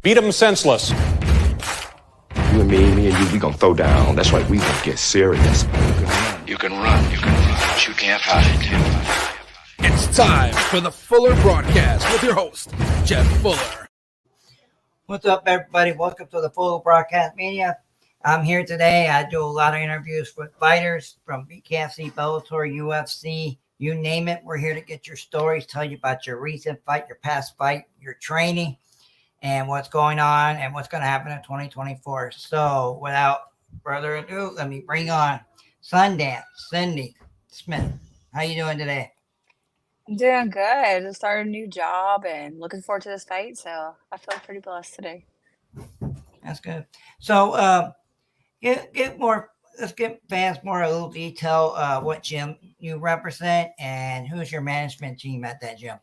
Beat him senseless. You and me and you, we gonna throw down. That's right, we gonna get serious. You can run, but you can't hide. It's time for the Fuller Broadcast with your host, Jeff Fuller. What's up, everybody? Welcome to the Fuller Broadcast Media. I'm here today. I do a lot of interviews with fighters from BKFC, Bellator, UFC, you name it. We're here to get your stories, tell you about your recent fight, your past fight, your training, and what's going on and what's going to happen in 2024. So without further ado, let me bring on Sundance, Cindy Smith. How you doing today? I'm doing good. Just started a new job and looking forward to this fight. So I feel pretty blessed today. That's good. So let's get fans more a little detail what gym you represent and who's your management team at that gym.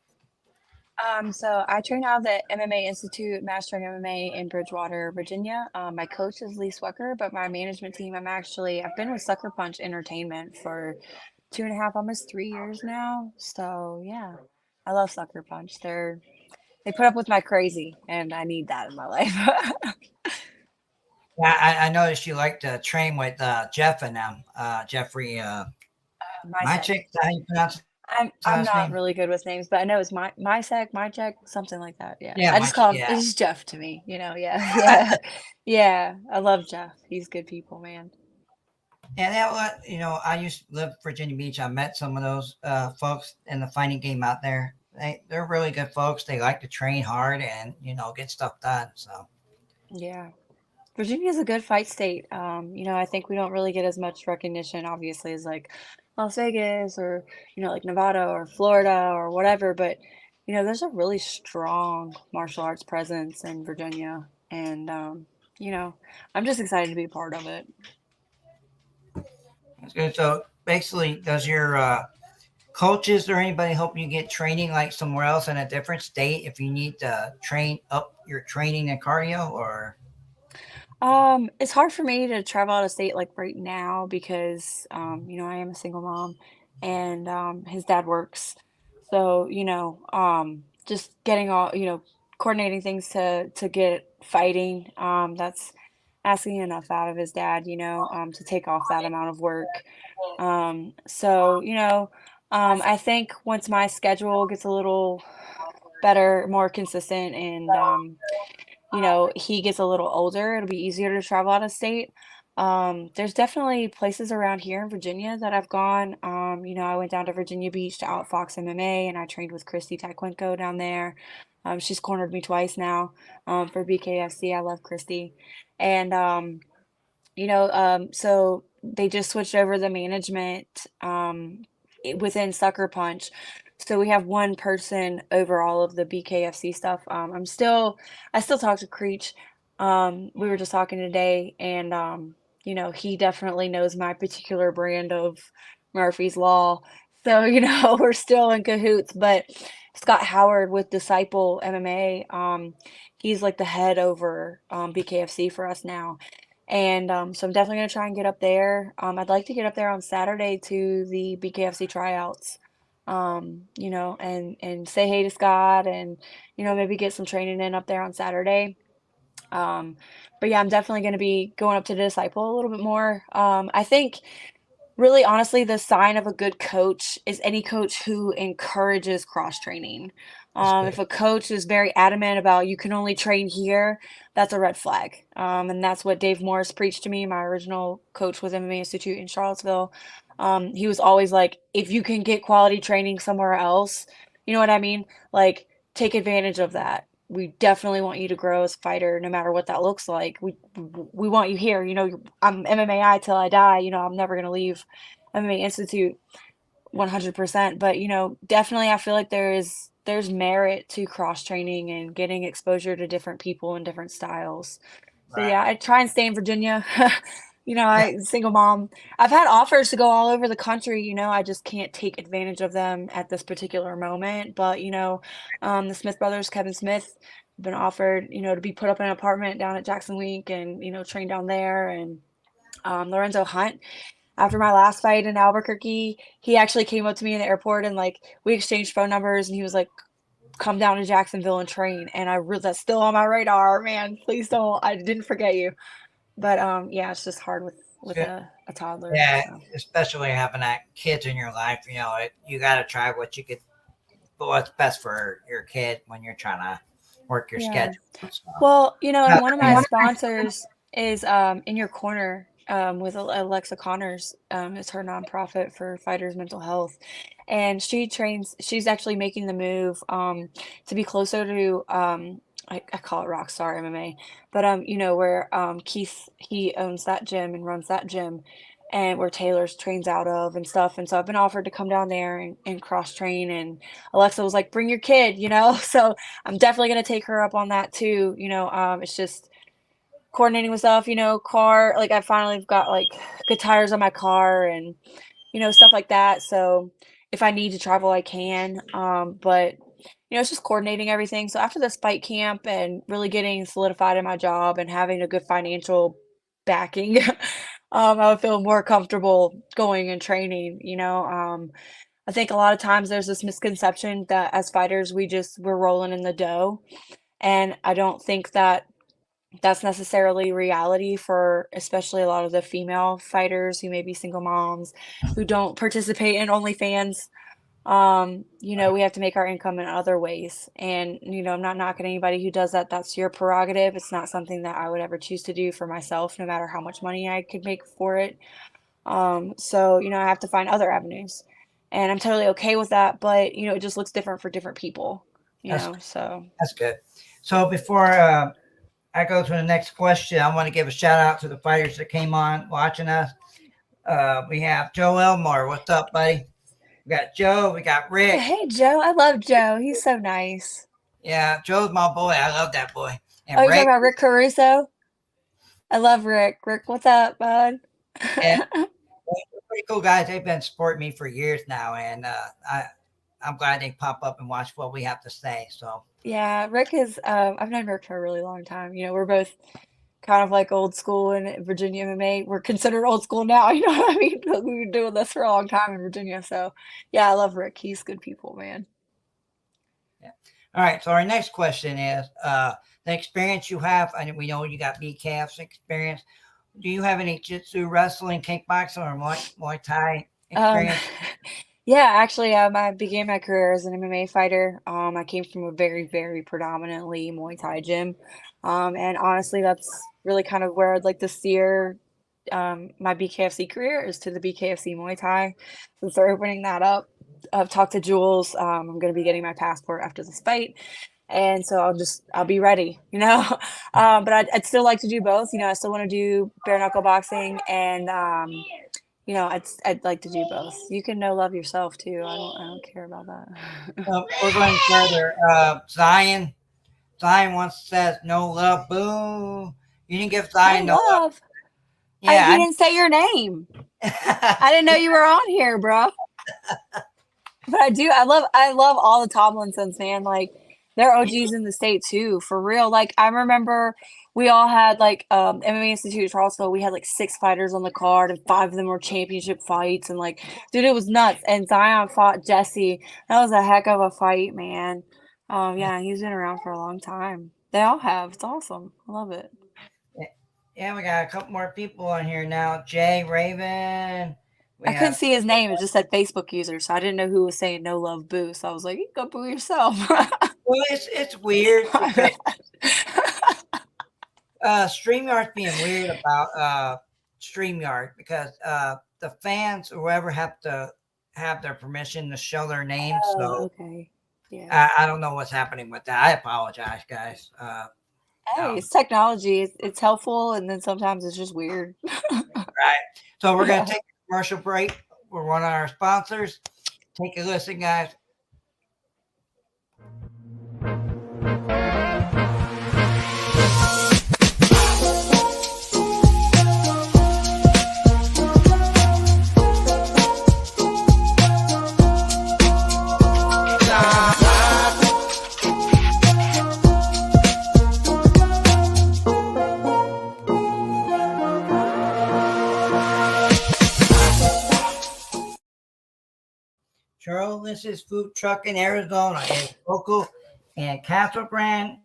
So I train out of the MMA Institute, Mastering MMA in Bridgewater, Virginia. My coach is Lee Swecker, but my management team, I've been with Sucker Punch Entertainment for 2.5, almost 3 years now. So yeah, I love Sucker Punch. They put up with my crazy, and I need that in my life. Yeah, I noticed you like to train with Jeff and them. Jeffrey Mychek, is that how you pronounce it? I'm not really good with names, but I know it's Mychek, something like that. Yeah. Yeah, I just call him, yeah. it's just Jeff to me, yeah. Yeah. I love Jeff. He's good people, man. And I used to live in Virginia Beach. I met some of those folks in the fighting game out there. They're really good folks. They like to train hard and, get stuff done. So, yeah. Virginia is a good fight state. I think we don't really get as much recognition, obviously, as like Las Vegas or, like Nevada or Florida or whatever. But, there's a really strong martial arts presence in Virginia. And, I'm just excited to be a part of it. That's good. So basically, does your coaches or anybody help you get training like somewhere else in a different state if you need to train up your training and cardio or? It's hard for me to travel out of state like right now because, I am a single mom and his dad works. So, just getting all, coordinating things to get fighting, that's asking enough out of his dad, to take off that amount of work. I think once my schedule gets a little better, more consistent and, he gets a little older, it'll be easier to travel out of state. There's definitely places around here in Virginia that I've gone. I went down to Virginia Beach to Outfox MMA and I trained with Christy Taekwondo down there. She's cornered me twice now for BKFC. I love Christy. And, so they just switched over the management within Sucker Punch. So we have one person over all of the BKFC stuff. I still talk to Creech. We were just talking today and, he definitely knows my particular brand of Murphy's Law. So, we're still in cahoots, but Scott Howard with Disciple MMA, he's like the head over BKFC for us now. And so I'm definitely going to try and get up there. I'd like to get up there on Saturday to the BKFC tryouts, and say hey to Scott and, maybe get some training in up there on Saturday. But yeah, I'm definitely going to be going up to the Disciple a little bit more. I think really honestly, the sign of a good coach is any coach who encourages cross training. If a coach is very adamant about you can only train here, that's a red flag. And that's what Dave Morris preached to me, my original coach with MMA Institute in Charlottesville. He was always like, if you can get quality training somewhere else, you know what I mean? Like, take advantage of that. We definitely want you to grow as a fighter, no matter what that looks like. We want you here. I'm MMAI till I die. I'm never going to leave MMA Institute 100%. But, definitely I feel like there's merit to cross training and getting exposure to different people and different styles. So Right. yeah, I try and stay in Virginia. I single mom. I've had offers to go all over the country, I just can't take advantage of them at this particular moment. But, the Smith brothers, Kevin Smith, have been offered, to be put up in an apartment down at Jackson Week and, train down there. And Lorenzo Hunt, after my last fight in Albuquerque, he actually came up to me in the airport and like we exchanged phone numbers and he was like, come down to Jacksonville and train. And that's still on my radar, man. Please don't. I didn't forget you. But yeah, it's just hard with a toddler. Yeah, So. especially having that kids in your life. You got to try what's best for your kid when you're trying to work your schedule. So. Well, and one of my sponsors is In Your Corner with Alexa Connors. It's her nonprofit for fighters' mental health. And she's actually making the move to be closer to, I call it Rockstar MMA, but, where Keith, he owns that gym and runs that gym, and where Taylor's trains out of and stuff. And so I've been offered to come down there and cross train. And Alexa was like, bring your kid, So I'm definitely going to take her up on that too. It's just coordinating with stuff, car, like I finally got like good tires on my car and, stuff like that. So if I need to travel, I can. But it's just coordinating everything. So after this fight camp and really getting solidified in my job and having a good financial backing, I would feel more comfortable going and training, I think a lot of times there's this misconception that as fighters, we're rolling in the dough. And I don't think that that's necessarily reality for especially a lot of the female fighters who may be single moms who don't participate in OnlyFans. We have to make our income in other ways. And, I'm not knocking anybody who does that. That's your prerogative. It's not something that I would ever choose to do for myself, no matter how much money I could make for it. So, I have to find other avenues. And I'm totally okay with that, but, it just looks different for different people, so. That's good. So before I go to the next question, I want to give a shout out to the fighters that came on watching us. We have Joe Elmore. What's up, buddy? We got Joe. We got Rick. Hey, Joe. I love Joe. He's so nice. Yeah, Joe's my boy. I love that boy. And you're talking about Rick Caruso? I love Rick. Rick, what's up, bud? Yeah, pretty cool guys. They've been supporting me for years now, and I'm glad they pop up and watch what we have to say. So yeah, Rick is. I've known Rick for a really long time. We're both kind of like old school in Virginia MMA. We're considered old school now. You know what I mean? We've been doing this for a long time in Virginia. So yeah, I love Rick. He's good people, man. Yeah. All right. So our next question is the experience you have. And we know you got BKFC experience. Do you have any jiu-jitsu, wrestling, kickboxing, or Muay Thai experience? Yeah, actually, I began my career as an MMA fighter. I came from a very, very predominantly Muay Thai gym. And honestly, that's really kind of where I'd like to steer my BKFC career is to the BKFC Muay Thai. Since they're opening that up, I've talked to Jules. I'm going to be getting my passport after this fight. And so I'll be ready, but I'd still like to do both. I still want to do bare knuckle boxing and, I'd like to do both. You can love yourself too. I don't care about that. We're going further. Zion once says no love. Boo. You didn't give Zion no love. Yeah, I didn't say your name. I didn't know you were on here, bro. But I do. I love all the Tomlinsons, man. Like they're OGs in the state too, for real. Like I remember we all had like MMA Institute of Charlottesville. We had like 6 fighters on the card, and 5 of them were championship fights. And like, dude, it was nuts. And Zion fought Jesse. That was a heck of a fight, man. Yeah, he's been around for a long time. They all have. It's awesome. I love it. Yeah, we got a couple more people on here now. Jay Raven. I couldn't see his name. It just said Facebook user, so I didn't know who was saying no love boo. So I was like, you go boo yourself. Well, it's weird. StreamYard's being weird about StreamYard because the fans or whoever have to have their permission to show their names. So okay. Yeah. I don't know what's happening with that. I apologize, guys. Hey, it's technology. It's helpful, and then sometimes it's just weird. Right. So we're going to take a commercial break. We're one of our sponsors. Take a listen, guys. Charles, this is food truck in Arizona. It's local. and Castle Brand,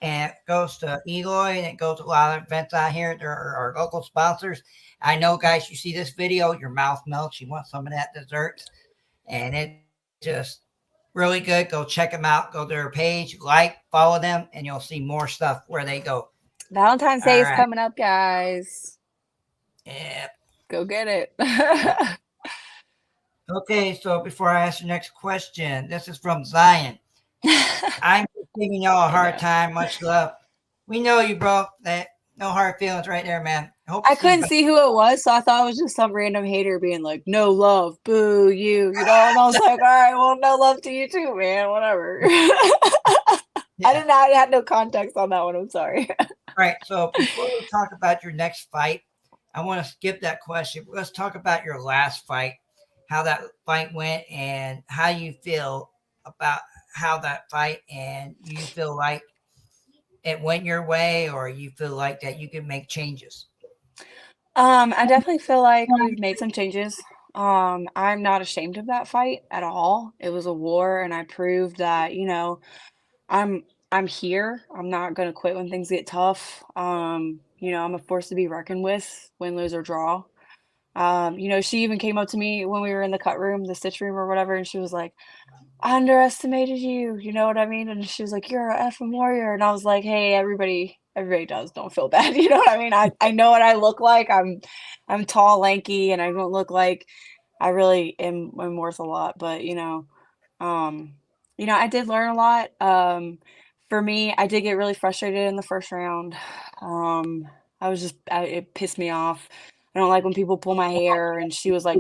and it goes to Eloy, and it goes to a lot of events out here. There are our local sponsors. I know, guys, you see this video, your mouth melts. You want some of that dessert, and it's just really good. Go check them out. Go to their page, like, follow them, and you'll see more stuff where they go. Valentine's Day All is right. coming up, guys. Yeah. Go get it. Okay, so before I ask the next question, this is from Zion. I'm just giving y'all a hard time. Much love. We know you, bro. That no hard feelings right there, man. Hope I to see you couldn't back. see who it was, so I thought it was just some random hater being like, "No love, boo you," you know. And I was like, "All right, well, no love to you too, man. Whatever." I had no context on that one. I'm sorry. All right, so before we talk about your next fight, I want to skip that question. Let's talk about your last fight, how that fight went, and how you feel about how that fight, and you feel like it went your way, or you feel like that you can make changes. I definitely feel like we've made some changes. I'm not ashamed of that fight at all. It was a war, and I proved that, I'm I'm here. I'm not gonna quit when things get tough. I'm a force to be reckoned with, win, lose, or draw. She even came up to me when we were in the cut room, the stitch room or whatever, and she was like, "I underestimated you," you know what I mean? And she was like, "You're a effing warrior." And I was like, "Hey, everybody does, don't feel bad." You know what I mean? I know what I look like. I'm tall, lanky, and I don't look like I really am worth a lot, but um, I did learn a lot. For me, I did get really frustrated in the first round. Um, it pissed me off. I don't like when people pull my hair, and she was like,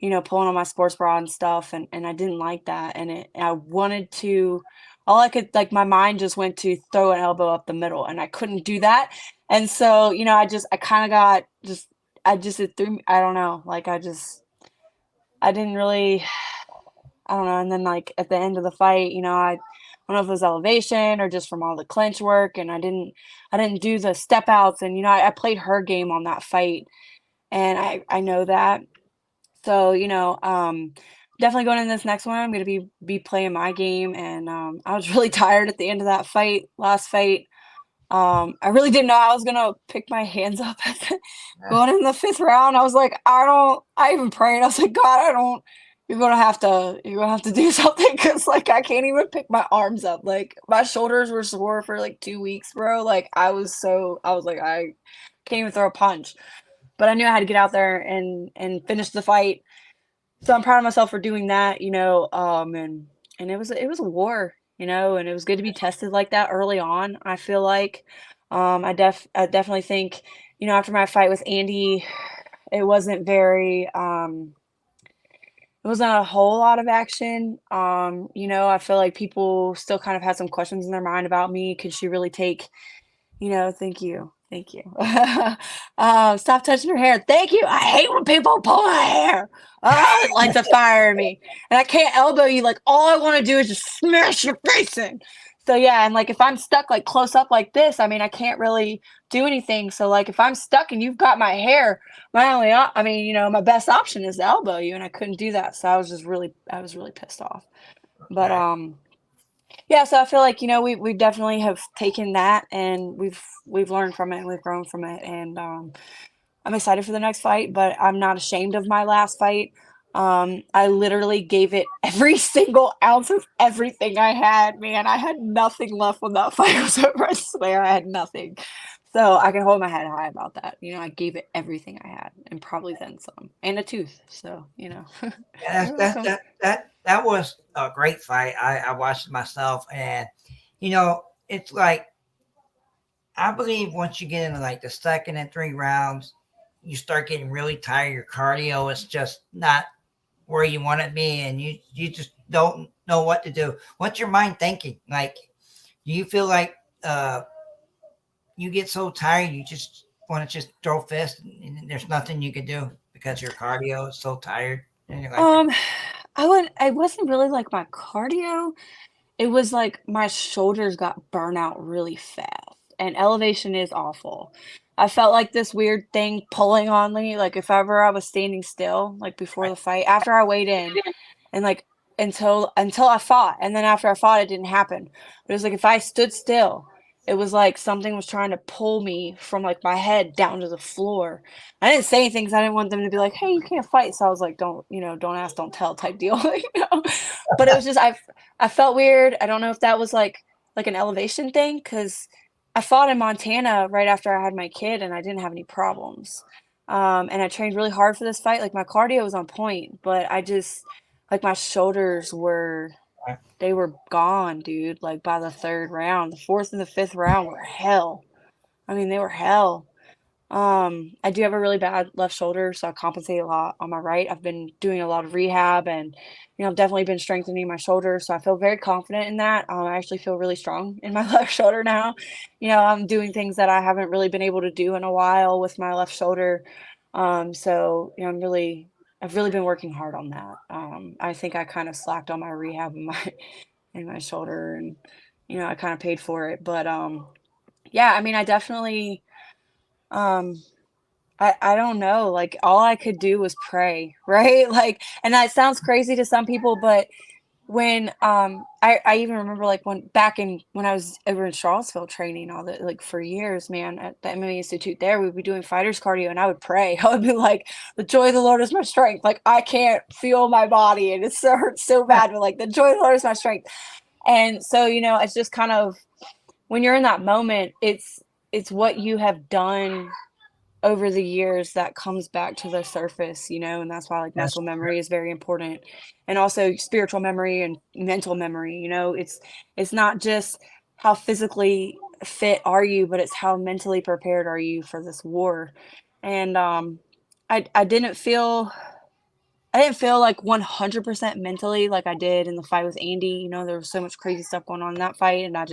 pulling on my sports bra and stuff, and I didn't like that. I wanted to, all I could, like, my mind just went to throw an elbow up the middle, and I couldn't do that. And so, I kind of got it threw me, I don't know, like, I didn't really, I don't know. And then, like, at the end of the fight, I don't know if it was elevation or just from all the clinch work, and I didn't do the step outs, and I played her game on that fight, and I know that. So, definitely going in this next one, I'm gonna be playing my game, and I was really tired at the end of that last fight. I really didn't know I was gonna pick my hands up going in the fifth round. I was like, I even prayed. I was like, God, I don't. You're gonna have to do something, because like I can't even pick my arms up. Like my shoulders were sore for like 2 weeks, bro. Like I was like I can't even throw a punch. But I knew I had to get out there and finish the fight. So I'm proud of myself for doing that, and it was a war, and it was good to be tested like that early on. I feel like, I definitely think, after my fight with Andy, it wasn't very, it wasn't a whole lot of action. I feel like people still kind of had some questions in their mind about me. Could she really take, thank you. Thank you. Stop touching her hair. Thank you. I hate when people pull my hair. Oh, it lights a fire in me. And I can't elbow you. Like, all I want to do is just smash your face in. So, yeah. And like, if I'm stuck like close up like this, I mean, I can't really do anything. So, like, if I'm stuck and you've got my hair, my best option is to elbow you. And I couldn't do that. So I was really pissed off. But, yeah, so I feel like, we definitely have taken that, and we've learned from it, and we've grown from it, and I'm excited for the next fight, but I'm not ashamed of my last fight. I literally gave it every single ounce of everything I had, man. I had nothing left when that fight was over. I swear I had nothing. So I can hold my head high about that. I gave it everything I had, and probably then some, and a tooth. So, Yeah, you're welcome. that was a great fight. I watched it myself, and it's like I believe once you get into like the second and three rounds, you start getting really tired. Your cardio is just not where you want it to be, and you just don't know what to do. What's your mind thinking? Like, do you feel like you get so tired you just want to just throw fists, and there's nothing you can do because your cardio is so tired, and you're like, Um, I wasn't really like my cardio. It was like my shoulders got burnt out really fast, and elevation is awful. I felt like this weird thing pulling on me, like if ever I was standing still, like before the fight, after I weighed in, and like until I fought. And then after I fought, it didn't happen. But it was like if I stood still, it was like something was trying to pull me from like my head down to the floor. I didn't say anything because I didn't want them to be like, "Hey, you can't fight." So I was like, "Don't, don't ask, don't tell" type deal, you know. But it was just I felt weird. I don't know if that was like an elevation thing because I fought in Montana right after I had my kid and I didn't have any problems. And I trained really hard for this fight. Like my cardio was on point, but I just like my shoulders were they were gone, dude. Like by the third round, the fourth and the fifth round were hell. I mean, they were hell. I do have a really bad left shoulder, so I compensate a lot on my right. I've been doing a lot of rehab and, I've definitely been strengthening my shoulder. So I feel very confident in that. I actually feel really strong in my left shoulder now. I'm doing things that I haven't really been able to do in a while with my left shoulder. So, I've really been working hard on that. I think I kind of slacked on my rehab in my shoulder and, I kind of paid for it. But, yeah, I mean, I definitely, um, I don't know, like, all I could do was pray, right? Like, and that sounds crazy to some people, but when, I even remember, like, when I was over in Charlottesville training all the like, for years, man, at the MMA Institute there, we'd be doing fighters cardio, and I would pray. I would be like, "The joy of the Lord is my strength." Like, I can't feel my body, and hurts so bad, but, like, "The joy of the Lord is my strength." And so, it's just kind of when you're in that moment, it's what you have done over the years that comes back to the surface, and that's why like That's muscle memory is very important, and also spiritual memory and mental memory. It's not just how physically fit are you, but it's how mentally prepared are you for this war. And I didn't feel like 100% mentally like I did in the fight with Andy. There was so much crazy stuff going on in that fight, and I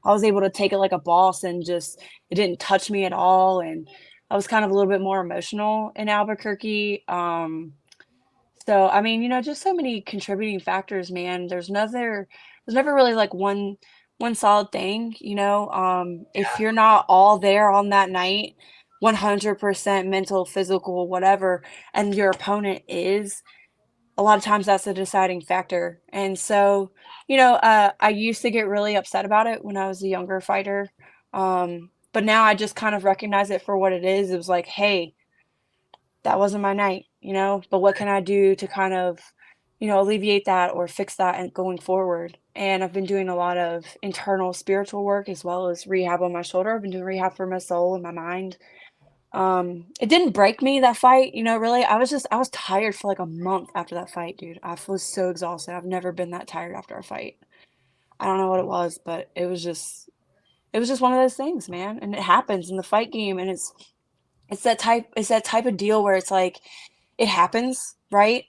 was able to take it like a boss and just it didn't touch me at all. And I was kind of a little bit more emotional in Albuquerque. So I mean, just so many contributing factors, man. There's never really like one solid thing, if you're not all there on that night, 100% mental, physical, whatever, and your opponent is, a lot of times that's a deciding factor. And so, I used to get really upset about it when I was a younger fighter. But now I just kind of recognize it for what it is. It was like, hey, that wasn't my night, but what can I do to kind of, alleviate that or fix that and going forward? And I've been doing a lot of internal spiritual work as well as rehab on my shoulder. I've been doing rehab for my soul and my mind. It didn't break me, that fight, really. I was tired for like a month after that fight, dude. I was so exhausted. I've never been that tired after a fight. I don't know what it was, but it was just one of those things, man. And it happens in the fight game, and it's that type of deal where it's like it happens, right?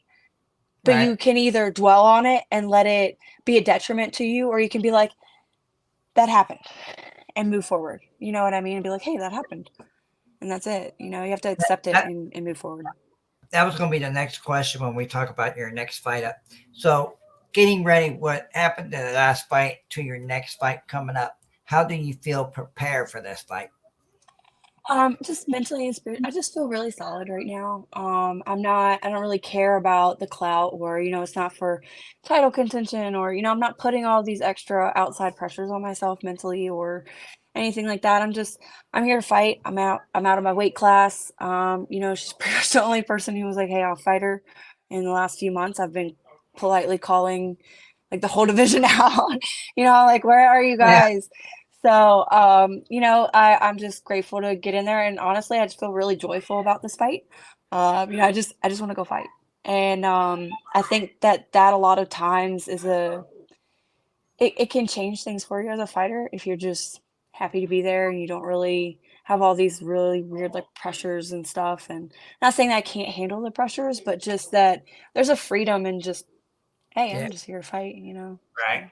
But right. you can either dwell on it and let it be a detriment to you, or you can be like, that happened and move forward. You know what I mean? And be like, hey, that happened. And that's it. You have to accept it That, and move forward. that was going to be the next question when we talk about your next fight up. So, getting ready, what happened to the last fight to your next fight coming up? How do you feel prepared for this fight? Just mentally and spiritually, I just feel really solid right now. I don't really care about the clout or, it's not for title contention or, I'm not putting all these extra outside pressures on myself mentally or anything like that. I'm here to fight. I'm out of my weight class. She's pretty much the only person who was like, hey, I'll fight her. In the last few months, I've been politely calling like the whole division out, like, where are you Yeah. guys? So, I'm just grateful to get in there, and honestly, I just feel really joyful about this fight. I just want to go fight, and I think that a lot of times it can change things for you as a fighter if you're just happy to be there and you don't really have all these really weird like pressures and stuff. And not saying that I can't handle the pressures, but just that there's a freedom in just, hey, Yeah. I'm just here to fight, Right. So.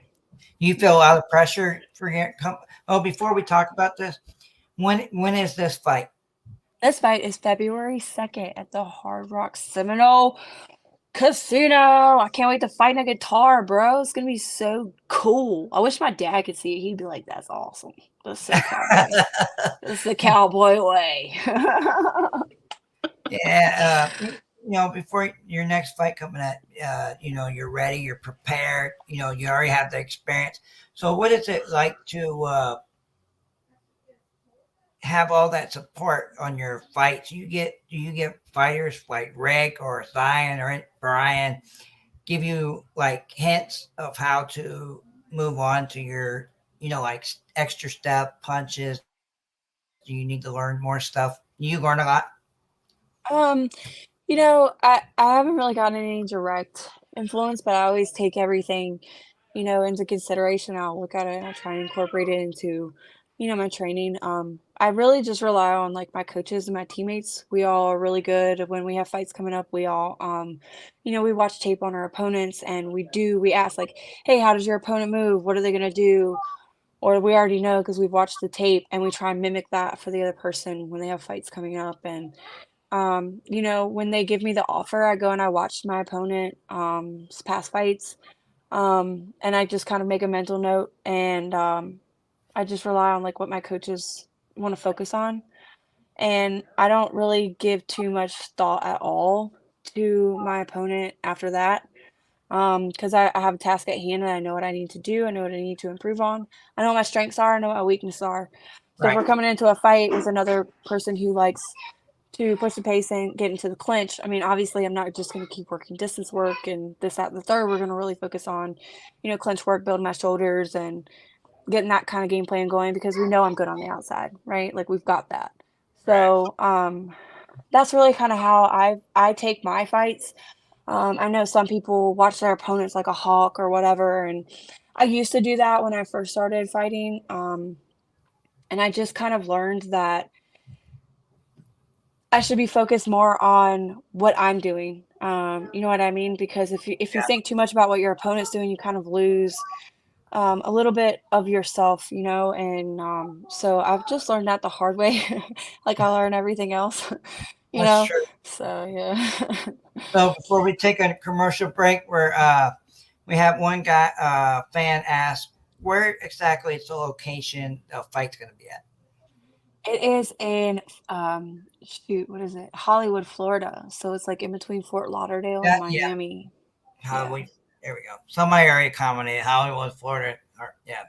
You feel a lot of pressure for your Oh, before we talk about this, when is this fight? This fight is February 2nd at the Hard Rock Seminole Casino. I can't wait to fight a guitar, bro. It's gonna be so cool. I wish my dad could see it. He'd be like, that's awesome. That's so cowboy. That's the cowboy way. Yeah. before your next fight coming at, you're ready, you're prepared, you already have the experience. So what is it like to have all that support on your fights? Do you get fighters like Rick or Zion or Brian give you like hints of how to move on to your, like extra step punches? Do you need to learn more stuff? You learn a lot, Um, I haven't really gotten any direct influence, but I always take everything, into consideration. I'll look at it and I'll try and incorporate it into, my training. I really just rely on like my coaches and my teammates. We all are really good when we have fights coming up. We all, we watch tape on our opponents and we ask like, hey, how does your opponent move? What are they gonna do? Or we already know because we've watched the tape and we try and mimic that for the other person when they have fights coming up. And when they give me the offer, I go and I watch my opponent past fights, and I just kind of make a mental note, and I just rely on like what my coaches want to focus on, and I don't really give too much thought at all to my opponent after that, because I have a task at hand and I know what I need to do. I know what I need to improve on. I know what my strengths are. I know what my weaknesses are. So if right? we're coming into a fight with another person who likes to push the pace and get into the clinch. I mean, obviously, I'm not just going to keep working distance work and this, that, and the third. We're going to really focus on, clinch work, building my shoulders, and getting that kind of game plan going because we know I'm good on the outside, right? Like we've got that. Right. So that's really kind of how I take my fights. I know some people watch their opponents like a hawk or whatever, and I used to do that when I first started fighting. And I just kind of learned that I should be focused more on what I'm doing. You know what I mean? Because if you Yeah. think too much about what your opponent's doing, you kind of lose a little bit of yourself, and so I've just learned that the hard way, like I learn everything else, you That's know. true. So yeah. So before we take a commercial break, we have one guy fan ask where exactly is the location the fight's going to be at. It is in shoot, what is it? Hollywood, Florida. So it's like in between Fort Lauderdale and Yeah, Miami. Yeah. Hollywood. There we go. Somebody already commented Hollywood, Florida. Yeah.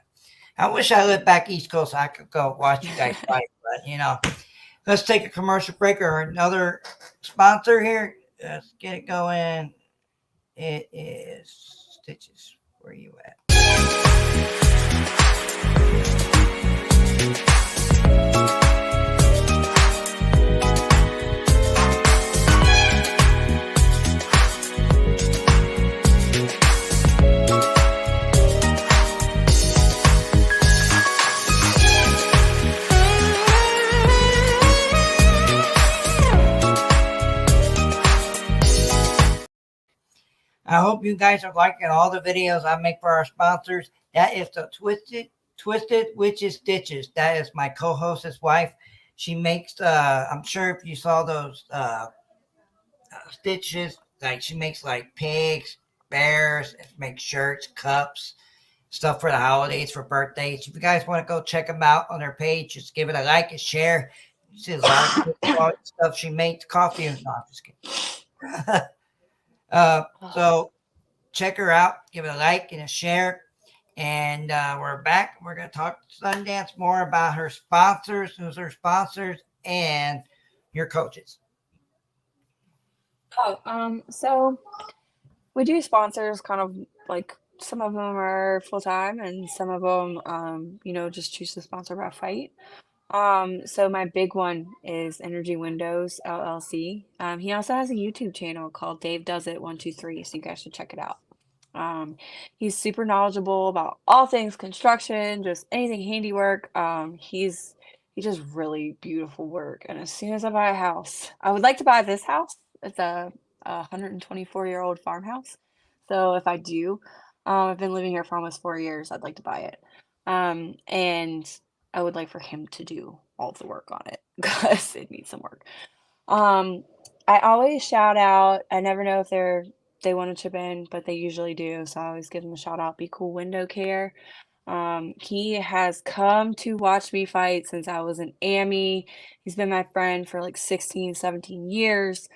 I wish I lived back East Coast. So I could go watch you guys fight, but let's take a commercial break or another sponsor here. Let's get it going. It is Stitches. Where you at? I hope you guys are liking all the videos I make for our sponsors. That is the Twisted Witches Stitches. That is my co-host's wife. She makes I'm sure if you saw those stitches, like she makes like pigs, bears, makes shirts, cups, stuff for the holidays, for birthdays. If you guys want to go check them out on her page, just give it a like and share. She has a lot of good quality stuff she makes. Coffee. No, I'm just kidding. So check her out. Give it a like and a share. And we're back. We're going to talk to Sundance more about her sponsors, who's her sponsors, and your coaches. So we do sponsors kind of like some of them are full time and some of them, just choose to sponsor by fight. So my big one is Energy Windows LLC. He also has a YouTube channel called Dave Does It 123, so you guys should check it out. Um, he's super knowledgeable about all things construction, just anything handiwork. He does really beautiful work. And as soon as I buy a house, I would like to buy this house. It's a 124-year-old farmhouse. So if I do, I've been living here for almost 4 years. I'd like to buy it. And I would like for him to do all the work on it because it needs some work. Um, I always shout out. I never know if they want to chip in, but they usually do. So I always give them a shout out. Be Cool Window Care. He has come to watch me fight since I was an AMI. He's been my friend for like 16, 17 years.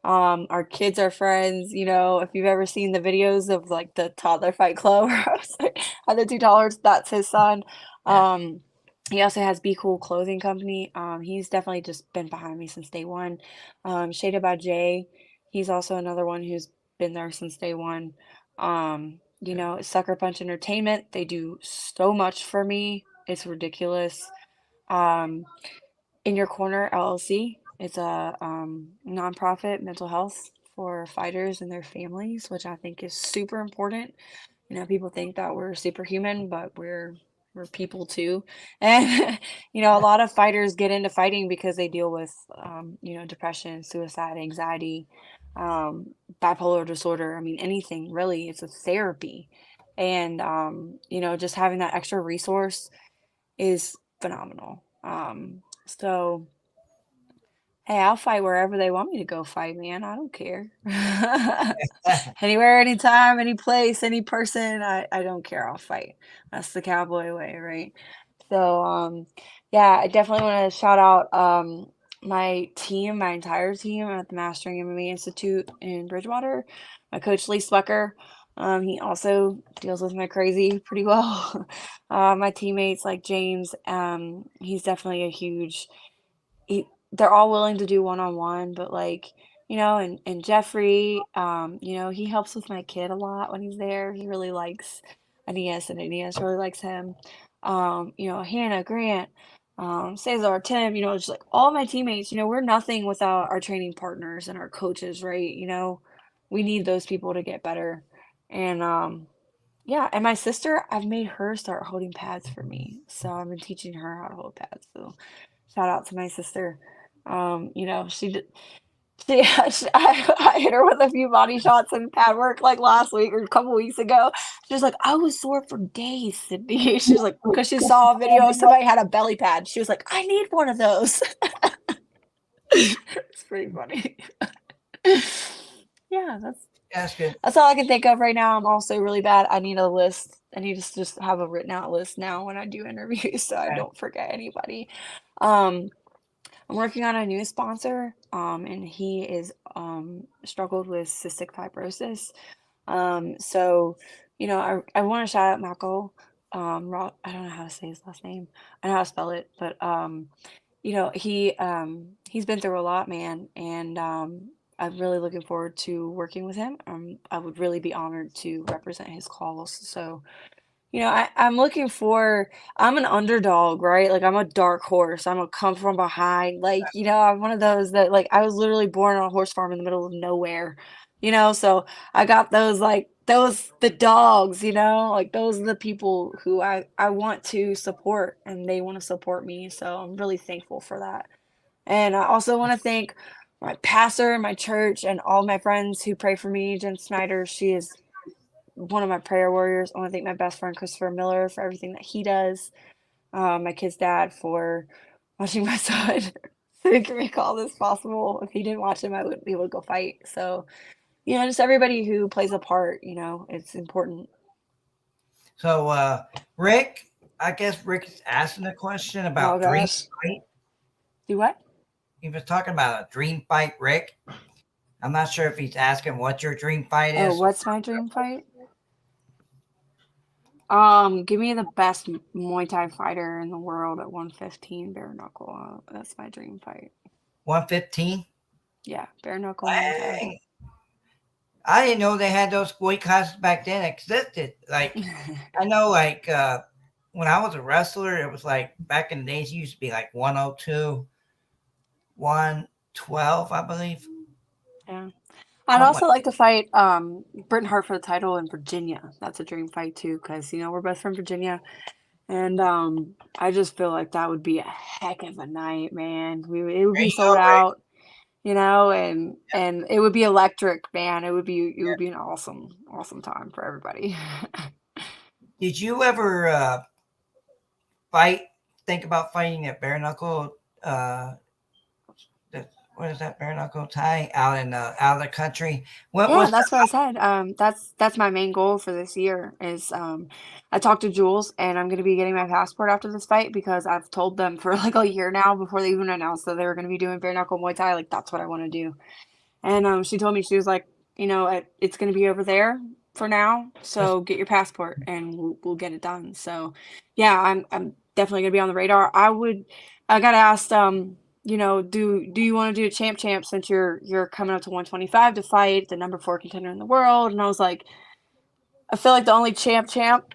Our kids are friends. If you've ever seen the videos of like the toddler fight club, where I was like, had the two toddlers, that's his son. Yeah. He also has Be Cool Clothing Company. He's definitely just been behind me since day one. Shaded by Jay, he's also another one who's been there since day one. Sucker Punch Entertainment, they do so much for me. It's ridiculous. Um, In Your Corner LLC, it's a nonprofit mental health for fighters and their families, which I think is super important. People think that we're superhuman, but we're people too. And a lot of fighters get into fighting because they deal with depression, suicide, anxiety, bipolar disorder. I mean, anything really. It's a therapy. And just having that extra resource is phenomenal. So hey, I'll fight wherever they want me to go fight, man. I don't care. Anywhere, anytime, any place, any person, I don't care. I'll fight. That's the cowboy way, right? So, yeah, I definitely want to shout out my team, my entire team at the Mastering MMA Institute in Bridgewater. My coach, Lee Swecker. He also deals with my crazy pretty well. My teammates like James, he's definitely a huge he, they're all willing to do one-on-one, but like, and Jeffrey, he helps with my kid a lot when he's there. He really likes Aeneas and Aeneas really likes him. Hannah, Grant, Cesar, Tim, just like all my teammates, we're nothing without our training partners and our coaches, right? We need those people to get better. And yeah, and my sister, I've made her start holding pads for me. So I've been teaching her how to hold pads. So shout out to my sister. She did. I hit her with a few body shots and pad work like last week or a couple weeks ago. She was like, I was sore for days, Sydney. She was like, because she saw a video of somebody had a belly pad. She was like, I need one of those. It's pretty funny. Yeah, That's good. that's all I can think of right now. I'm also really bad. I need a list. I need to just have a written out list now when I do interviews so I Okay. don't forget anybody. Um, I'm working on a new sponsor, and he is struggled with cystic fibrosis. So, I want to shout out Mako. I don't know how to say his last name. I know how to spell it, but he's been through a lot, man, and I'm really looking forward to working with him. I would really be honored to represent his cause. So, I'm looking for, I'm an underdog, right? Like I'm a dark horse. I'm a come from behind. Like, I'm one of those that like I was literally born on a horse farm in the middle of nowhere, so I got those like those the dogs, like those are the people who I want to support and they want to support me. So I'm really thankful for that. And I also want to thank my pastor, my church, and all my friends who pray for me. Jen Snyder, she is one of my prayer warriors. I want to thank my best friend Christopher Miller for everything that he does. My kid's dad for watching my son so he can make all this possible. If he didn't watch him, I wouldn't be able to go fight. So, just everybody who plays a part, it's important. So, Rick, I guess Rick's asking a question Oh about dream gosh. fight. Do what? He was talking about a dream fight, Rick. I'm not sure if he's asking what your dream fight Oh, is. what's my dream fight? Give me the best Muay Thai fighter in the world at 115 bare knuckle. That's my dream fight. 115. Yeah, bare knuckle Muay Thai. Dang. I didn't know they had those weight classes back then existed. Like, I know, like, when I was a wrestler, it was like back in the days, it used to be like 102, 112, I believe. Yeah. I'd Something like also like to fight Britain Hart for the title in Virginia. That's a dream fight too, because we're both from Virginia, and I just feel like that would be a heck of a night, man. It would there be you sold go, Rick. out, and it would be electric, man. It would be an awesome time for everybody. Did you ever fight, think about fighting at bare knuckle? What is that bare knuckle tie out of the country? What Yeah, was that's what I said. That's my main goal for this year is I talked to Jules and I'm gonna be getting my passport after this fight because I've told them for like a year now before they even announced that they were gonna be doing bare knuckle Muay Thai, like that's what I want to do. And she told me, she was like, it's going to be over there for now, so get your passport and we'll get it done. So yeah, I'm definitely going to be on the radar. I got asked, do you want to do a champ since you're coming up to 125 to fight the number 4 contender in the world? And I was like, I feel like the only champ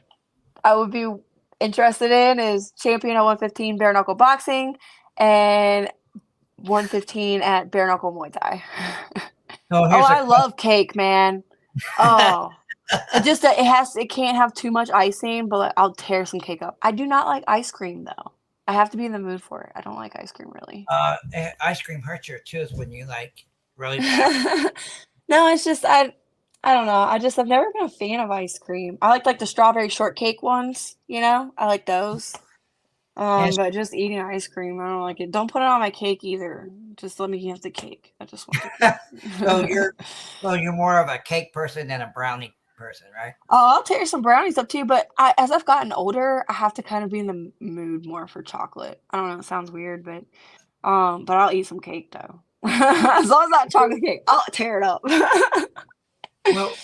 I would be interested in is champion at 115 bare knuckle boxing and 115 at bare knuckle Muay Thai. So Oh, here's a I love cake, man. Oh, it can't have too much icing, but like, I'll tear some cake up. I do not like ice cream though. I have to be in the mood for it. I don't like ice cream really. ice cream hurts your tooth when you like really bad. No, it's just I don't know. I've never been a fan of ice cream. I like the strawberry shortcake ones, I like those. Yes. But just eating ice cream, I don't like it. Don't put it on my cake either. Just let me have the cake. I just want the So cake. you're more of a cake person than a brownie person, right? Oh, I'll tear some brownies up too, but as I've gotten older, I have to kind of be in the mood more for chocolate. I don't know, it sounds weird, but I'll eat some cake though. As long as that chocolate cake, I'll tear it up. Well,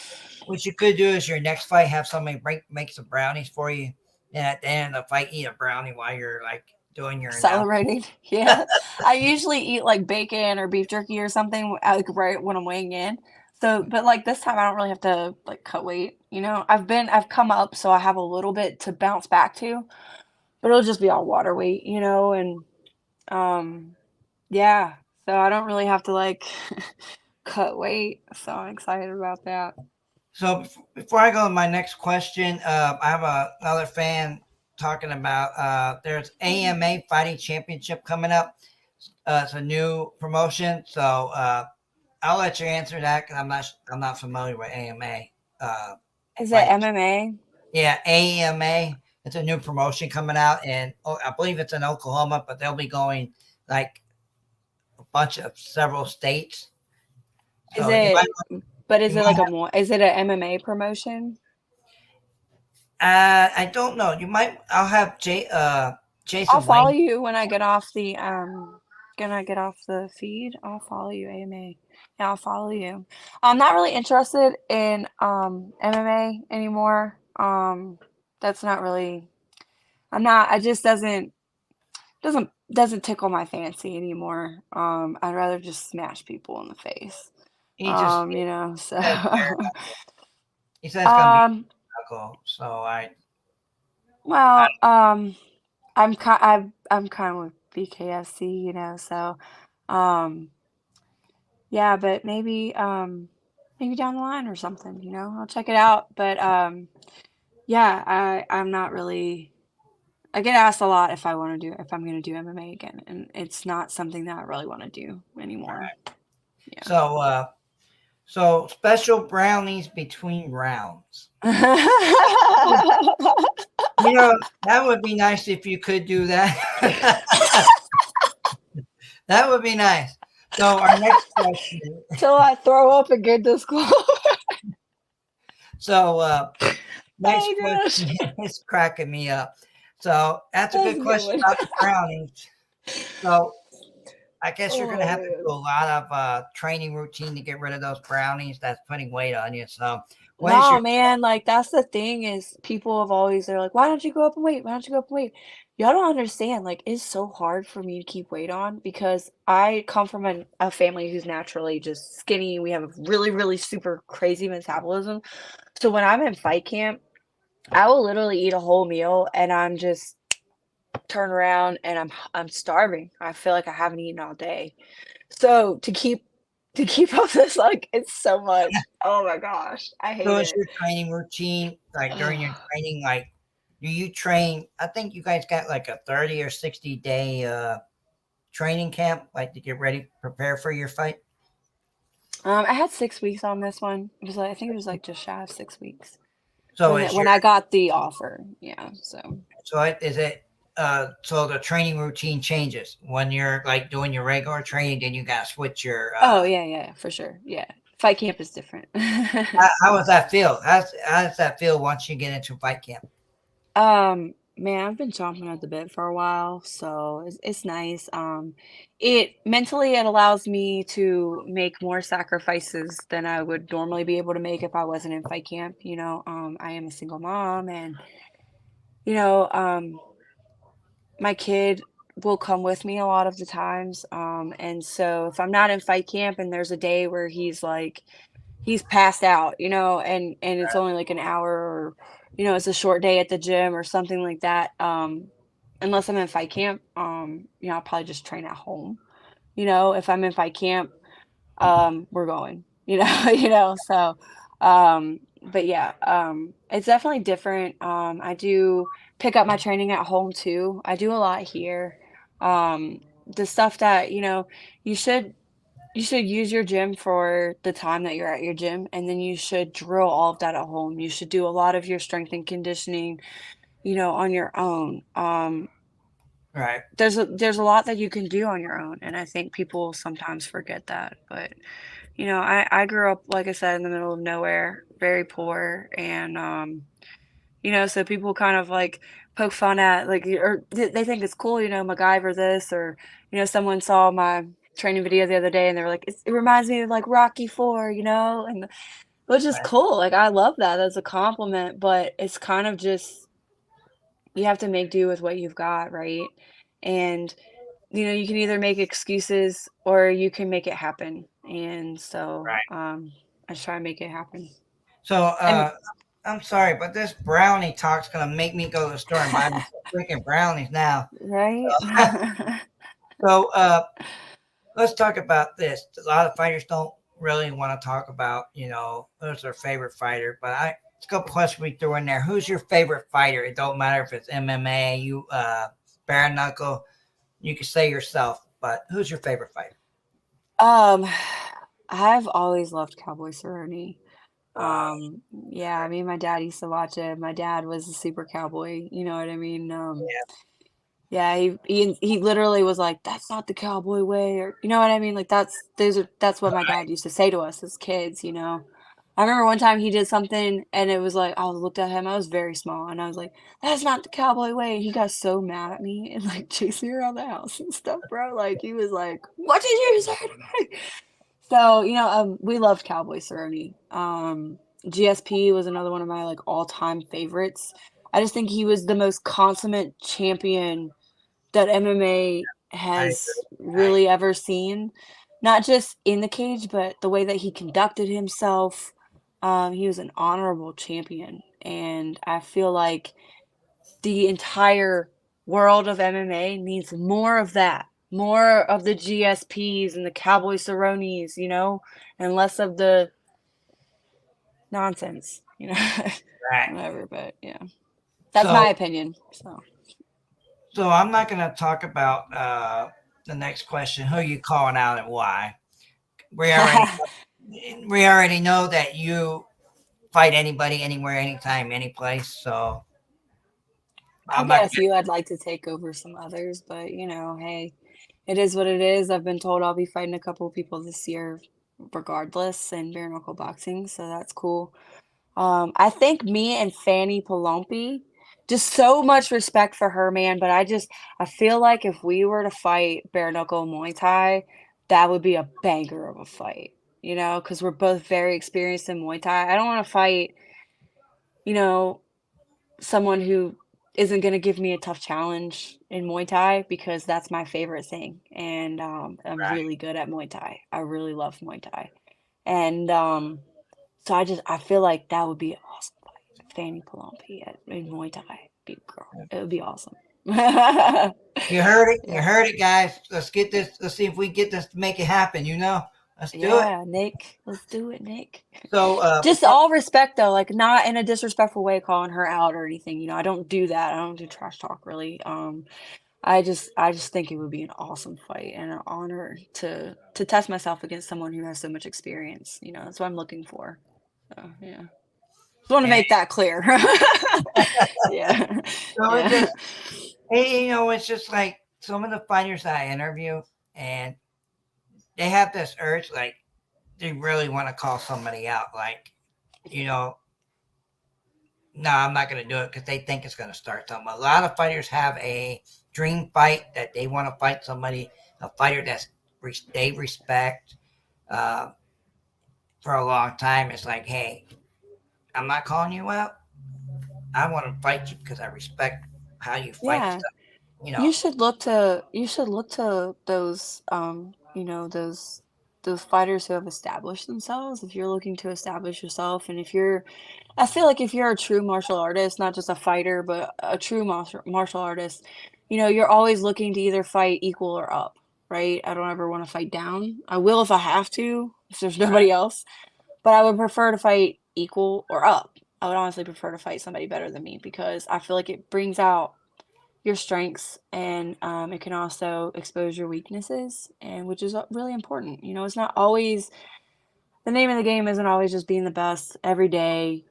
what you could do is your next fight have somebody make some brownies for you, and at the end of the fight, eat a brownie while you're like doing your announcement. Celebrating. Yeah. I usually eat like bacon or beef jerky or something like right when I'm weighing in. So, but like this time I don't really have to like cut weight, I've come up, so I have a little bit to bounce back to, but it'll just be all water weight, and yeah. So I don't really have to like cut weight. So I'm excited about that. So before I go to my next question, I have another fan talking about there's AMA Fighting Championship coming up. It's a new promotion, so I'll let you answer that because I'm not familiar with AMA. Is it Fighting. MMA? Yeah, AMA. It's a new promotion coming out, and I believe it's in Oklahoma, but they'll be going like a bunch of several states. Is So it is you it might like is it an MMA promotion? I don't know. I'll have I'll Jason follow Wayne. you when I get off the feed. I'll follow you, AMA. Yeah, I'll follow you. I'm not really interested in MMA anymore. That's not really I'm not it just doesn't tickle my fancy anymore. I'd rather just smash people in the face. He just So said he said it's gonna be um alcohol. So I well, I'm kind of with BKFC, so um yeah, but maybe down the line or something, I'll check it out. But yeah, I'm not really I get asked a lot if I'm gonna do MMA again, and it's not something that I really want to do anymore. Yeah. so special brownies between rounds. That would be nice if you could do that. That would be nice. So our next question. Till I throw up and get disqualified. So next Oh gosh. question is cracking me up. So that's a That's good a good question one. about the brownies. So I guess you're gonna Oh have to man. do a lot of training routine to get rid of those brownies. That's putting weight on you. So what is No, your man, like that's the thing is they're like, why don't you go up and wait? Why don't you go up and wait? Y'all don't understand. Like, it's so hard for me to keep weight on because I come from a family who's naturally just skinny. We have a really, really super crazy metabolism. So when I'm in fight camp, I will literally eat a whole meal and I'm just turn around and I'm starving. I feel like I haven't eaten all day. So to keep up this, like, it's so much. Oh my gosh, I so hate is it. your training routine like during your training? Like, do you train? I think you guys got like a 30 or 60 day training camp, like to get ready, prepare for your fight. I had 6 weeks on this one. I think it was like just shy of 6 weeks So is when your I got the offer. Yeah, so. is it so the training routine changes when you're like doing your regular training, then you gotta switch your Oh yeah, for sure. Yeah, fight camp is different. how does that feel? How does that feel once you get into fight camp? Man, I've been chomping at the bit for a while, so it's nice. It mentally it allows me to make more sacrifices than I would normally be able to make if I wasn't in fight camp. I am a single mom, and you know, my kid will come with me a lot of the times. And so if I'm not in fight camp and there's a day where he's passed out, and it's only like an hour or, it's a short day at the gym or something like that. Unless I'm in fight camp, I'll probably just train at home. If I'm in fight camp, we're going, so, but yeah, it's definitely different. I do pick up my training at home too. I do a lot here. The stuff that, you should you should use your gym for the time that you're at your gym, and then you should drill all of that at home. You should do a lot of your strength and conditioning, on your own. Right. There's a lot that you can do on your own, and I think people sometimes forget that. But, I grew up, like I said, in the middle of nowhere, very poor, and so people kind of like poke fun at like or they think it's cool, MacGyver this or someone saw my training video the other day and they were like, it reminds me of like Rocky 4, and which is Right. cool. Like I love that. That's a compliment, but it's kind of just you have to make do with what you've got, right? And you can either make excuses or you can make it happen. And so Right. I just try to make it happen. So, And I'm sorry, but this brownie talk's gonna make me go to the store and buy me some freaking brownies now. right? So, let's talk about this. A lot of fighters don't really want to talk about, who's their favorite fighter. But it's a couple questions we threw in there. Who's your favorite fighter? It don't matter if it's MMA, bare knuckle. You can say yourself, but who's your favorite fighter? Um, I've always loved Cowboy Cerrone. Uh, Yeah, me and my dad used to watch it. My dad was a super cowboy, you know what I mean? yeah, Yeah, he literally was like, "That's not the cowboy way," or you know what I mean? Like that's what my dad used to say to us as kids, you know. I remember one time he did something and it was like I looked at him, I was very small, and I was like, "That's not the cowboy way." And he got so mad at me and like chased me around the house and stuff, bro. Like he was like, "What did you say to me?" So, we loved Cowboy Cerrone. GSP was another one of my like all-time favorites. I just think he was the most consummate champion that MMA I has agree. really ever seen. Not just in the cage, but the way that he conducted himself. He was an honorable champion, and I feel like the entire world of MMA needs more of that. More of the GSPs and the Cowboy Cerrones, and less of the nonsense, Right. whatever. But yeah, that's So, my opinion. So so I'm not going to talk about the next question. Who you calling out and why? We already we already know that you fight anybody, anywhere, anytime, any place. So I've I'm not got going a few I'd like to take over some others, but hey, it is what it is. I've been told I'll be fighting a couple of people this year, regardless, in bare knuckle boxing, so that's cool. I think me and Fanny Palompi, just so much respect for her, man. But I feel like if we were to fight bare knuckle Muay Thai, that would be a banger of a fight, because we're both very experienced in Muay Thai. I don't want to fight, you know, someone who isn't going to give me a tough challenge in Muay Thai because that's my favorite thing. And I'm to. really good at Muay Thai. I really love Muay Thai. And so I feel like that would be an awesome fight. Fanny Palompi in Muay Thai. Be girl. It would be awesome. You heard it. You Yeah. heard it, guys. Let's get this. Let's see if we get this to make it happen. Let's do it. Yeah, Nick. Let's do it, Nick. So, Just all respect though, like not in a disrespectful way calling her out or anything. I don't do that. I don't do trash talk really. I just think it would be an awesome fight and an honor to test myself against someone who has so much experience. That's what I'm looking for. So yeah. Just want to and make that clear. Yeah. so it's Yeah. just, it's just like some of the fighters that I interview, and they have this urge, like they really want to call somebody out, like you know, no, I'm not going to do it because they think it's going to start something. A lot of fighters have a dream fight that they want to fight somebody, a fighter they respect uh, for a long time. It's like, hey, I'm not calling you out. I want to fight you because I respect how you fight Yeah. stuff. You know, You should look to those those fighters who have established themselves. If you're looking to establish yourself, and if you're I feel like if you're a true martial artist, not just a fighter, but a true martial artist, you're always looking to either fight equal or up, right? I don't ever want to fight down. I will if I have to, if there's nobody else, but I would prefer to fight equal or up. I would honestly prefer to fight somebody better than me because I feel like it brings out your strengths, and it can also expose your weaknesses, and which is really important. It's not always the name of the game isn't always just being the best every day.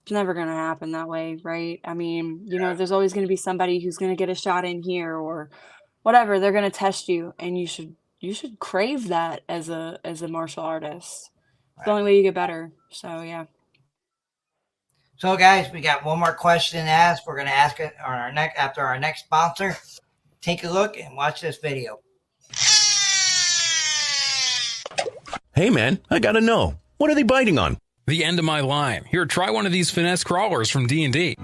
It's never going to happen that way, right? I mean, there's always going to be somebody who's going to get a shot in here or whatever. They're going to test you, and you should crave that as a martial artist. It's the right. only way you get better. So yeah. So, guys, we got one more question to ask. We're going to ask it on our next after our next sponsor. Take a look and watch this video. Hey man, I gotta know. What are they biting on? The end of my line. Here, try one of these finesse crawlers from D&D.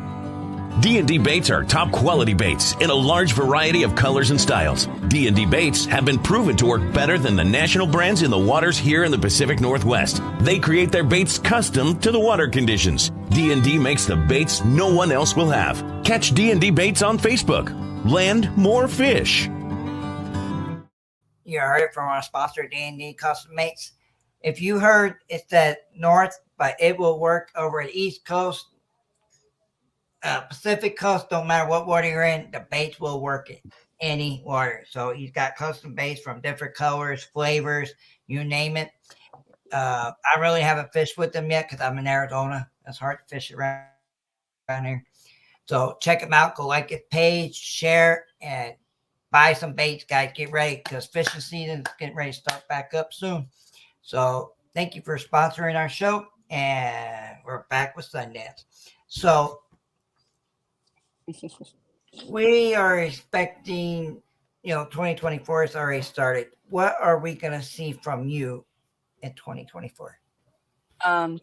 D&D baits are top quality baits in a large variety of colors and styles. D&D baits have been proven to work better than the national brands in the waters here in the Pacific Northwest. They create their baits custom to the water conditions. D&D makes the baits no one else will have. Catch D&D baits on Facebook. Land more fish. You heard it from our sponsor, D&D Custom Mates. If you heard it said north, but it will work over the East Coast, Pacific Coast, don't matter what water you're in, the baits will work in any water. So he's got custom baits from different colors, flavors, you name it. I really haven't fished with them yet because I'm in Arizona. It's hard to fish around here. So check him out. Go like his page, share, and buy some baits, guys. Get ready because fishing season is getting ready to start back up soon. So thank you for sponsoring our show, and we're back with Sundance. So we are expecting, 2024 has already started. What are we going to see from you in 2024?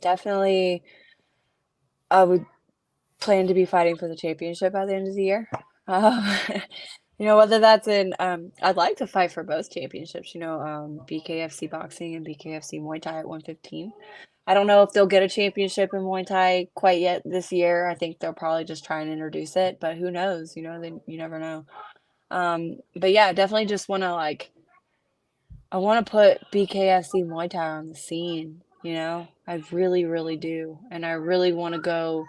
Definitely, I would plan to be fighting for the championship by the end of the year. Um, whether that's I'd like to fight for both championships, BKFC boxing and BKFC Muay Thai at 115. I don't know if they'll get a championship in Muay Thai quite yet this year. I think they'll probably just try and introduce it, but who knows? You never know. But yeah, definitely just want to I want to put BKFC Muay Thai on the scene. I really, really do, and I really want to go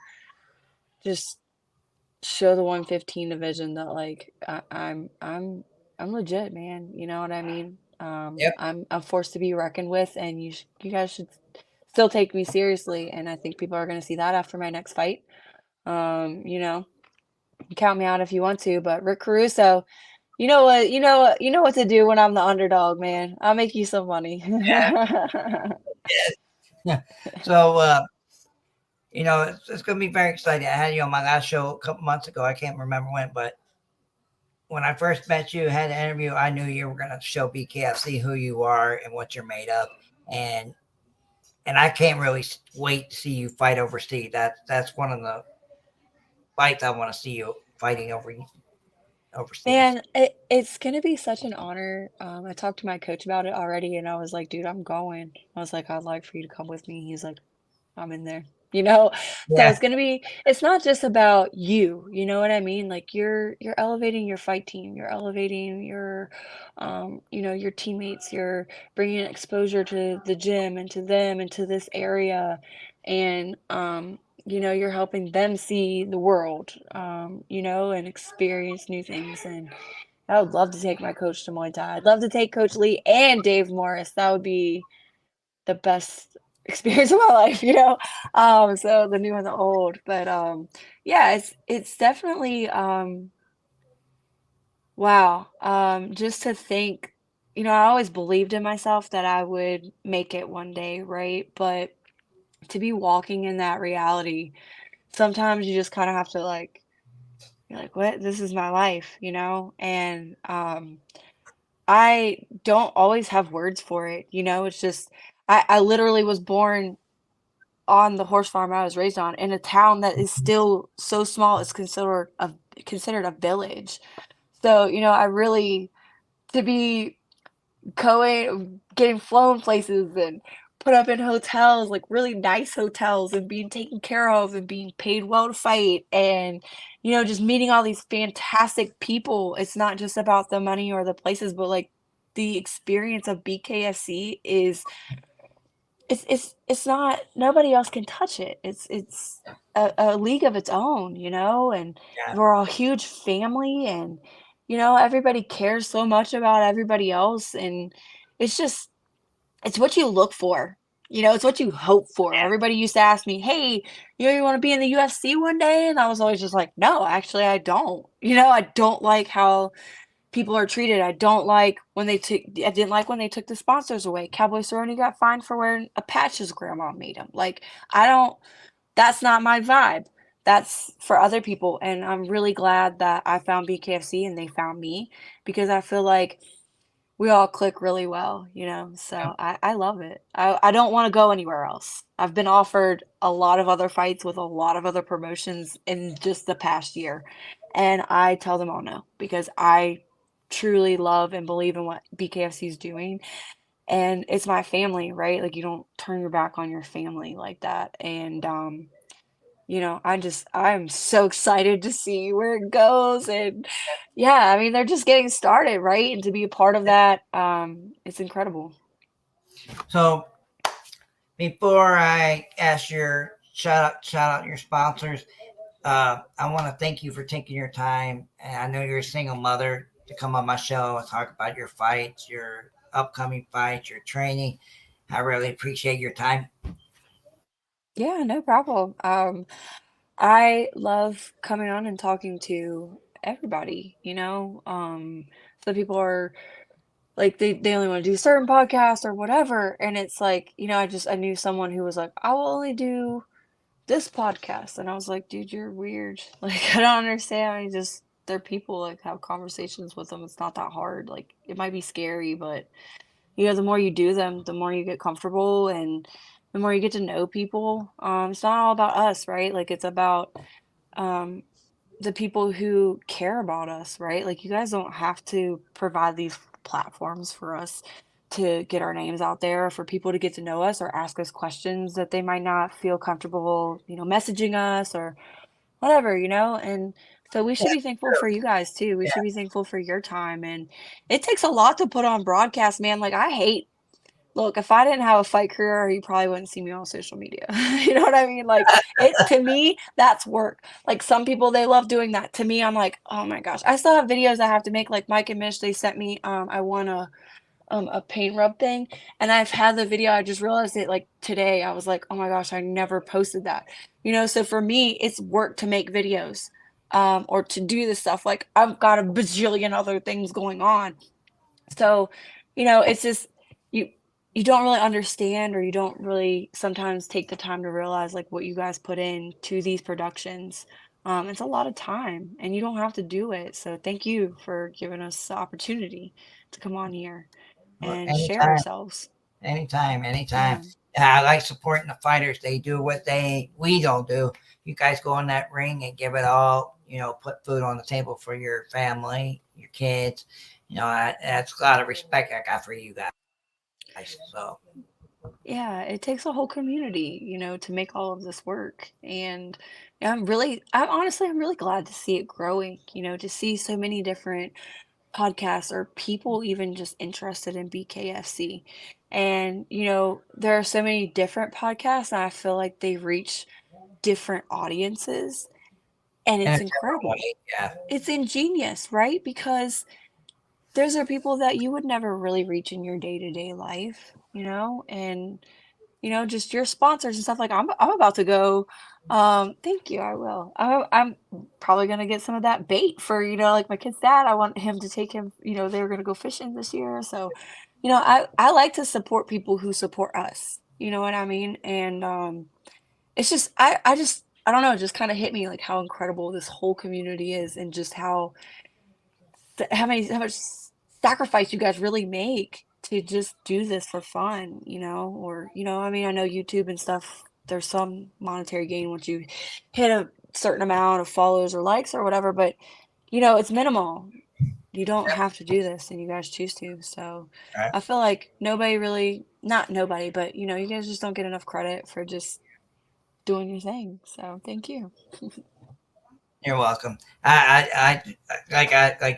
just show the 115 division that I'm legit, man. You know what I mean? Yep. I'm forced to be reckoned with, and you guys should still take me seriously. And I think people are going to see that after my next fight. Count me out if you want to, but Rick Caruso, you know what to do when I'm the underdog, man. I'll make you some money. So, it's going to be very exciting. I had you on my last show a couple months ago. I can't remember when, but when I first met you, had an interview, I knew you were going to show BKFC who you are and what you're made of. And I can't really wait to see you fight overseas. That's one of the fights I want to see you fighting overseas. Man, it's gonna be such an honor. I talked to my coach about it already, and I was like, dude, I'm going. I was like, I'd like for you to come with me. He's like, I'm in there. You know, so Yeah, it's not just about you, you know what I mean? Like you're elevating your fight team, you're elevating your teammates, you're bringing exposure to the gym and to them and to this area, and you're helping them see the world, and experience new things. And I would love to take my coach to Muay Thai. I'd love to take Coach Lee and Dave Morris. That would be the best experience of my life, so the new and the old. But yeah, it's definitely wow. Just to think, I always believed in myself that I would make it one day, right? But to be walking in that reality sometimes you just kind of have to like, you're like, what? This is my life, you know? And I don't always have words for it, you know? It's just, I literally was born on the horse farm I was raised on in a town that is still so small it's considered a village. So, you know, I really to be going getting flown places and put up in hotels, like really nice hotels and being taken care of and being paid well to fight and you know, just meeting all these fantastic people. It's not just about the money or the places, but like the experience of BKFC is it's not nobody else can touch it. It's a league of its own, you know, and Yeah. we're all huge family and you know, everybody cares so much about everybody else and it's just it's what you look for. You know, it's what you hope for. Everybody used to ask me, "Hey, you want to be in the UFC one day?" And I was always just like, "No, actually I don't." You know, I don't like how people are treated. I didn't like when they took the sponsors away. Cowboy Cerrone got fined for wearing a patch his grandma made him. Like, I don't that's not my vibe. That's for other people, and I'm really glad that I found BKFC and they found me because I feel like we all click really well, you know? So I love it. I don't wanna go anywhere else. I've been offered a lot of other fights with a lot of other promotions in just the past year, and I tell them all no because I truly love and believe in what BKFC is doing, and it's my family, right? Like, you don't turn your back on your family like that, and, you know, I'm so excited to see where it goes and yeah, I mean, they're just getting started, right? And to be a part of that, it's incredible. So before I ask your shout out your sponsors, I want to thank you for taking your time. And I know you're a single mother to come on my show and talk about your fights, your upcoming fights, your training. I really appreciate your time. Yeah, no problem. I love coming on and talking to everybody, you know? Some people are like they only want to do certain podcasts or whatever, and it's like, you know, I knew someone who was like, I will only do this podcast, and I was like, dude, you're weird. Like, I don't understand. They're people, like, have conversations with them. It's not that hard. Like, it might be scary, but you know, the more you do them, the more you get comfortable and the more you get to know people. It's not all about us, right? Like, it's about um, the people who care about us, right? Like, you guys don't have to provide these platforms for us to get our names out there, for people to get to know us or ask us questions that they might not feel comfortable, you know, messaging us or whatever, you know? And so we should be thankful for you guys too. We should be thankful for your time. And it takes a lot to put on broadcast, man. Like, look, if I didn't have a fight career, you probably wouldn't see me on social media. You know what I mean? Like to me, that's work. Like some people, they love doing that. To me, I'm like, oh my gosh. I still have videos I have to make. Like Mike and Mish, they sent me, I won a paint rub thing, and I've had the video. I just realized it like today. I was like, oh my gosh, I never posted that. You know, so for me, it's work to make videos, or to do this stuff. Like I've got a bajillion other things going on. So, you know, it's just you you don't really understand or you don't really sometimes take the time to realize like what you guys put in to these productions. It's a lot of time and you don't have to do it. So thank you for giving us the opportunity to come on here Well, and share anytime, ourselves. anytime. Yeah. I like supporting the fighters. They do what we don't do. You guys go in that ring and give it all. You know, put food on the table for your family, your kids. You know, that's a lot of respect I got for you guys. So Yeah, it takes a whole community, you know, to make all of this work. And I'm really glad to see it growing, you know, to see so many different podcasts or people even just interested in BKFC. And, you know, there are so many different podcasts, and I feel like they reach different audiences, and in a it's different incredible. way, yeah. It's ingenious, right? Because those are people that you would never really reach in your day-to-day life, you know? And you know, just your sponsors and stuff like I'm about to go. Thank you, I will. I'm probably gonna get some of that bait for, you know, like my kid's dad. I want him to take him, you know, they were gonna go fishing this year. So, you know, I like to support people who support us. You know what I mean? And it's just I just I don't know, it just kind of hit me like how incredible this whole community is and just how much sacrifice you guys really make to just do this for fun, or I mean, I know YouTube and stuff, there's some monetary gain once you hit a certain amount of followers or likes or whatever, but it's minimal. You don't have to do this and you guys choose to. So Right. I feel like nobody really, not nobody, but you guys just don't get enough credit for just doing your thing. So thank you. You're welcome. Like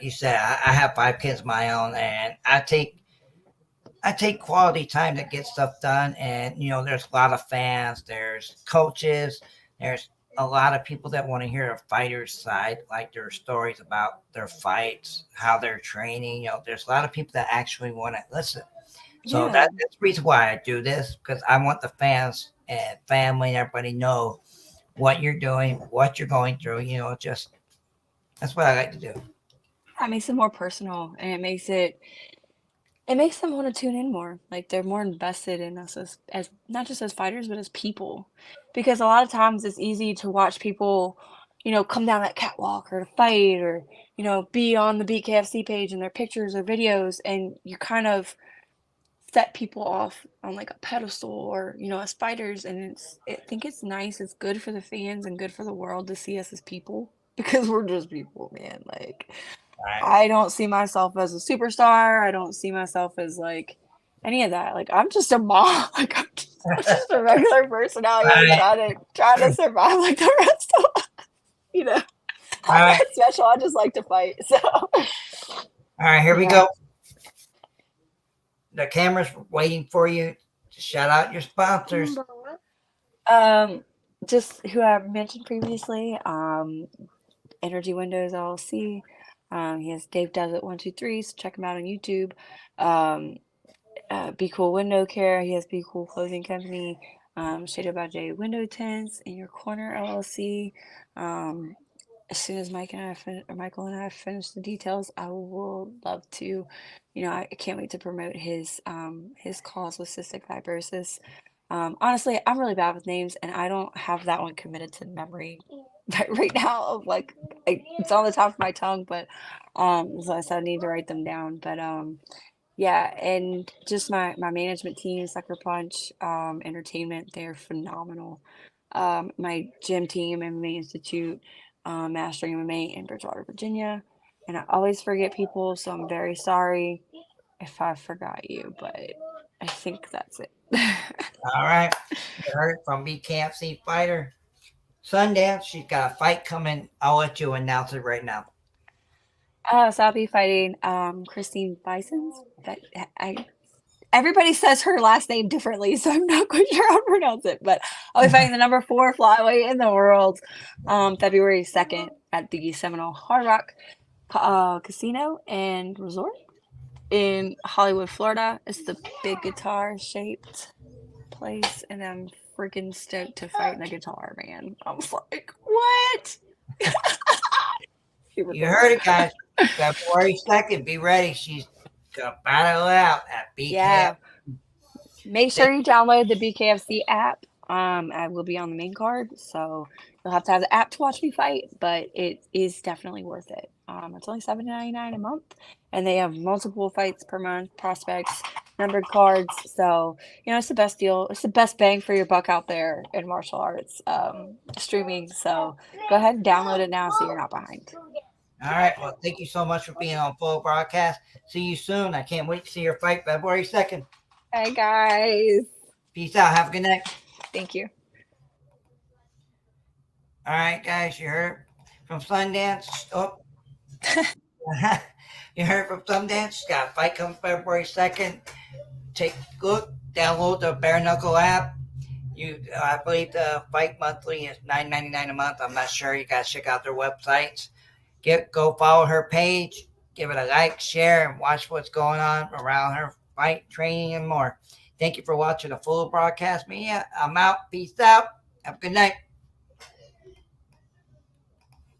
you said, I have 5 kids of my own, and I take quality time to get stuff done. And there's a lot of fans, there's coaches, there's a lot of people that want to hear a fighter's side, like their stories about their fights, how they're training. There's a lot of people that actually want to listen. So Yeah. that's the reason why I do this, because I want the fans and family and everybody know what you're doing, what you're going through. Just that's what I like to do. That makes it more personal and it makes them want to tune in more. Like they're more invested in us as not just as fighters, but as people. Because a lot of times it's easy to watch people, come down that catwalk or to fight or, be on the BKFC page and their pictures or videos, and you kind of set people off on like a pedestal or, as fighters. And I think it's nice. It's good for the fans and good for the world to see us as people because we're just people, man. Like, Right. I don't see myself as a superstar. I don't see myself as like any of that. Like I'm just a mom. Like I'm just a regular person out here Right. trying to survive like the rest of us. You know, I'm All right. not special. I just like to fight. So All right. Here we yeah. go. The camera's waiting for you to shout out your sponsors. Just who I mentioned previously, Energy Windows LLC. He has Dave Does It 123, so check him out on YouTube. Be Cool Window Care. He has Be Cool Clothing Company. Shaded by J Window Tints in Your Corner LLC. As soon as Michael and I finish the details, I will love to. I can't wait to promote his cause with cystic fibrosis. Honestly, I'm really bad with names, and I don't have that one committed to memory right now. Of like, it's on the top of my tongue, but so I said I need to write them down. But yeah, and just my management team, Sucker Punch, Entertainment, they're phenomenal. My gym team, MMA Institute, Mastering MMA in Bridgewater, Virginia. And I always forget people, so I'm very sorry if I forgot you, but I think that's it. All right. You heard it from BKFC fighter Sundance. She's got a fight coming. I'll let you announce it right now. So I'll be fighting Christine Bisons. Everybody says her last name differently, so I'm not quite sure how to pronounce it. But I'll be fighting the number 4 flyweight in the world, February 2nd at the Seminole Hard Rock Casino and Resort in Hollywood, Florida. It's the big guitar shaped place, and I'm freaking stoked to fight the guitar, man. I was like, what? You heard it, guys. February 2nd. Be ready. She's going to battle it out at BKFC. Yeah. Make sure you download the BKFC app. I will be on the main card, so you'll have to have the app to watch me fight, but it is definitely worth it. It's only $7.99 a month, and they have multiple fights per month, prospects, numbered cards. So, it's the best deal. It's the best bang for your buck out there in martial arts streaming. So go ahead and download it now so you're not behind. All right. Well, thank you so much for being on Full Broadcast. See you soon. I can't wait to see your fight February 2nd. Hey, guys. Peace out. Have a good night. Thank you. All right, guys. You heard from Sundance. Oh. You heard from Sundance. She's got a fight coming February 2nd. Take a look. Download the Bare Knuckle app. I believe the fight monthly is $9.99 a month. I'm not sure. You guys check out their websites. Go follow her page. Give it a like, share, and watch what's going on around her fight, training, and more. Thank you for watching the Full Broadcast Media. I'm out. Peace out. Have a good night.